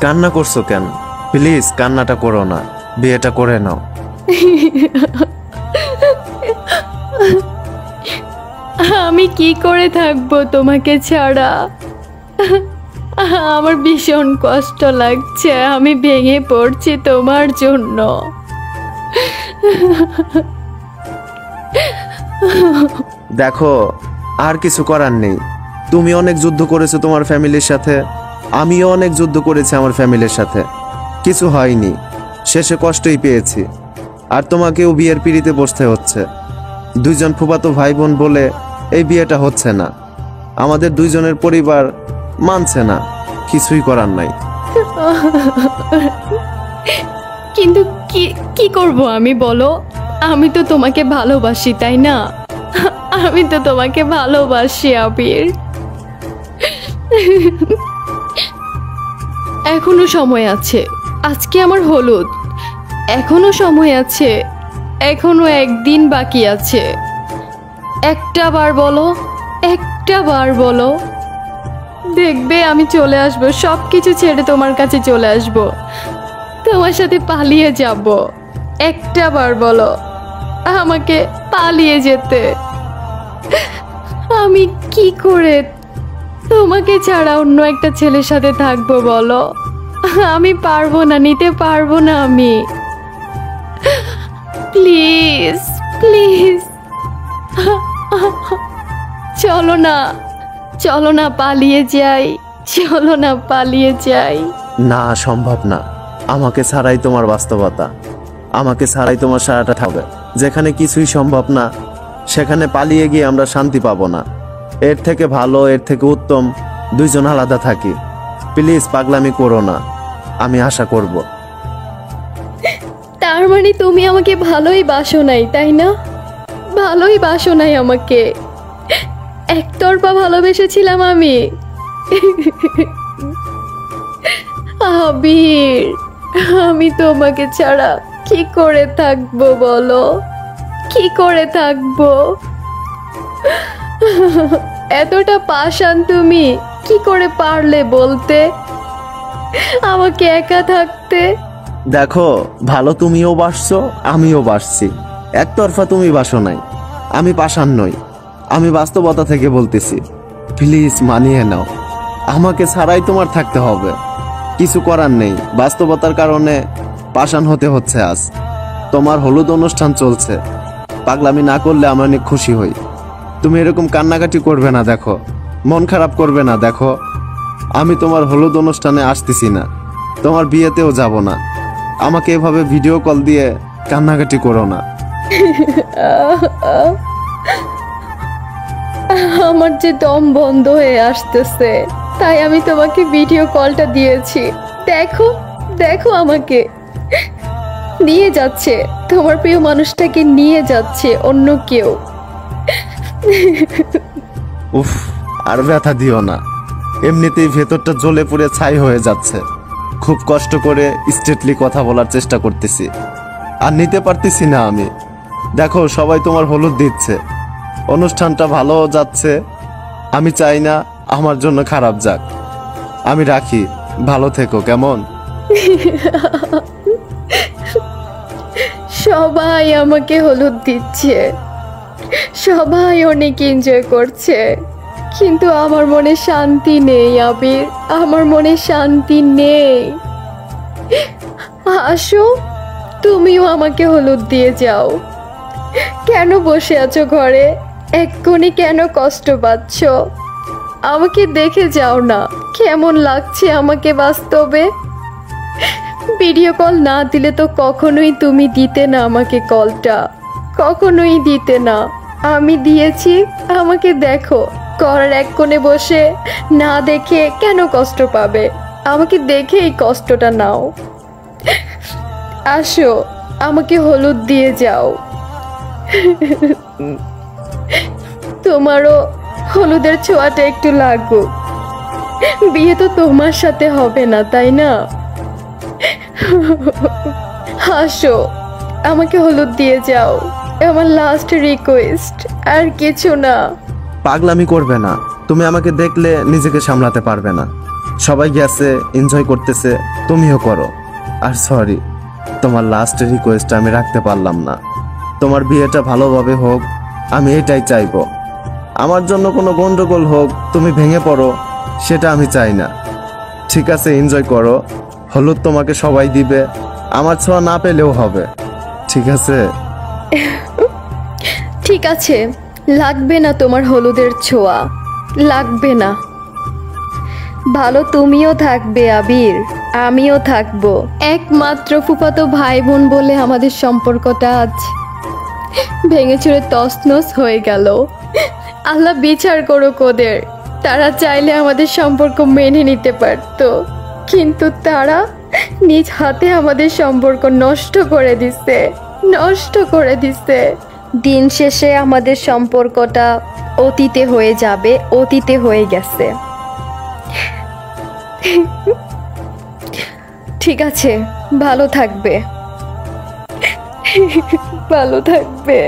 কান্না করছো কেন? প্লিজ কান্নাটা করো না, বিয়েটা করে নাও। আমি কি করে থাকবো তোমাকে ছাড়া? আমার ভীষণ কষ্ট লাগছে, আমি ভেঙে পড়ছি তোমার জন্য। দেখো, আর কিছু করার নেই। তুমি অনেক যুদ্ধ করেছো তোমার ফ্যামিলির সাথে, আমিও অনেক যুদ্ধ করেছি আমার ফ্যামিলির সাথে, কিছু হয়নি, শেষে কষ্টই পেয়েছি। আর তোমাকেও বিয়ের পিড়িতে বসতে হচ্ছে। দুইজন ফুফাতো ভাই বোন বলে এই বিয়েটা হচ্ছে না, আমাদের দুইজনের পরিবার মানছে না, কিছুই করার নাই। কিন্তু কি করব আমি, বলো? আমি তো তোমাকে ভালোবাসি, তাই না? আমি তো তোমাকে ভালোবাসি আবির। এখনো সময় আছে, আজকে আমার হলুদ, এখনো সময় আছে, এখনো একদিন বাকি আছে। একটা বার বলো, একটা বার বলো, দেখবে আমি চলে আসবো, সব কিছু ছেড়ে তোমার কাছে চলে আসবো, তোমার সাথে পালিয়ে যাব। একটা বার বলো আমাকে পালিয়ে যেতে। আমি কি করে তোমাকে ছাড়া অন্য একটা ছেলের সাথে থাকবো বলো? আমি পারবো না, নিতে পারবো না আমি। প্লিজ প্লিজ চলো না, চলো না পালিয়ে যাই, চলো না পালিয়ে যাই। না, সম্ভব না। আমাকে ছাড়াই তোমার বাস্তবতা, আমাকে ছাড়াই তোমার সারাটা থাকবে। যেখানে কিছুই সম্ভব না, সেখানে পালিয়ে গিয়ে আমরা শান্তি পাবো না। এর থেকে ভালো, এর থেকে উত্তম দুইজন আলাদা থাকি। প্লিজ পাগলামি করো না, আমি আশা করব। তার মানে তুমি আমাকে ভালোই বাসো নাই, তাই না? ভালোই বাসো নাই আমাকে, একতরফা ভালোবেসেছিলাম আমি। আবির, আমি তোমাকে ছাড়া কি করে থাকবো বলো? কি করে থাকবো? এতটা পাষাণ তুমি কি করে পারলে বলতে আমাকে একা থাকতে? দেখো, ভালো তুমিও বাসছো, আমিও বাসছি, একতরফা তুমি বাসো নাই। আমি পাষাণ নই, আমি বাস্তবতা থেকে বলতেছি। প্লিজ মানিয়ে নাও, আমাকে ছাড়াই তোমার থাকতে হবে, কিছু করার নেই। বাস্তবতার কারণে পাষাণ হতে হচ্ছে আজ। তোমার হলুদ অনুষ্ঠান চলছে, পাগলামি না করলে আমি অনেক খুশি হই। তুমি এরকম কান্নাকাটি করবে না, দেখো, মন খারাপ করবে না। দেখো, আমি তোমার হলুদ অনুষ্ঠানে আসতেছি না, তোমার বিয়েতেও যাব না। আমাকে এভাবে ভিডিও কল দিয়ে কান্নাকাটি করো না। আমার যে দম বন্ধ হয়ে আসতেছে, তাই আমি তোমাকে ভিডিও কলটা দিয়েছি। দেখো দেখো, আমাকে নিয়ে যাচ্ছে, তোমার প্রিয় মানুষটাকে নিয়ে যাচ্ছে অন্য কেউ। উফ, আর ব্যথা দিও না, এমনিতেই ভেতরটা জ্বলে পুড়ে ছাই হয়ে যাচ্ছে। খুব কষ্ট করে স্ট্রেটলি কথা বলার চেষ্টা করতেছি, আর নিতে পারতেছি না আমি। দেখো, সবাই তোমার হলুদ দিচ্ছে, অনুষ্ঠানটা ভালো যাচ্ছে, আমি চাই না আমার জন্য খারাপ যাক। আমি রাখি, ভালো থেকো, কেমন? সবাই আমাকে হলুদ দিচ্ছে, সবাই অনেক এনজয় করছে, কিন্তু আমার মনে শান্তি নেই আবির, আমার মনে শান্তি নেই। আসো, তুমিও আমাকে হলুদ দিয়ে যাও। কেন বসে আছো ঘরে? এক্ষুনি কেন কষ্ট পাচ্ছ? আমাকে দেখে যাও না, কেমন লাগছে আমাকে বাস্তবে। ভিডিও কল না দিলে তো কখনোই তুমি দিতে না আমাকে কলটা, কখনোই দিতে না। আমি দিয়েছি, আমাকে দেখো, ঘরের এক কোণে বসে না দেখে কেন কষ্ট পাবে? আমাকে দেখেই কষ্টটা নাও। আসো, আমাকে হলুদ দিয়ে যাও। তোমারও হলুদের ছোঁয়াটা একটু লাগুক। বিয়ে তো তোমার সাথে হবে না, তাই না? আসো, আমাকে হলুদ দিয়ে যাও, আমার লাস্ট রিকোয়েস্ট, আর কিছু না। পাগলামি করবে না, তুমি আমাকে দেখলে নিজেকে সামলাতে পারবে না। সবাই গেছে, এনজয় করতেছে, তুমিও করো। আর সরি, তোমার লাস্ট রিকোয়েস্ট আমি রাখতে পারলাম না। তোমার বিয়েটা ভালোভাবে হোক, আমি এটাই চাইবো। আমার জন্য কোনো গন্ডগোল হোক, তুমি ভেঙে পড়ো, সেটা আমি চাই না। ঠিক আছে, এনজয় করো। হলুদ তোমাকে সবাই দিবে, আমার ছোঁয়া না পেলেও হবে। ঠিক আছে? ঠিক আছে, লাগবে না তোমার হলুদের ছোঁয়া, লাগবে না। ভালো তুমিও থাকবে আবির, আমিও থাকবো। একমাত্র ফুফাতো ভাই বোন বলে আমাদের সম্পর্কটা আজ ভেঙে চুরে তছনছ হয়ে গেল। আল্লাহ বিচার করুক ওদের। তারা চাইলে আমাদের সম্পর্ক মেনে নিতে পারতো, কিন্তু তারা নিজ হাতে আমাদের সম্পর্ক নষ্ট করে দিছে, নষ্ট করে দিছে। দিন শেষে আমাদের সম্পর্কটা অতীতে হয়ে যাবে, অতীতে হয়ে গেছে। ঠিক আছে, ভালো থাকবে, ভালো থাকবে।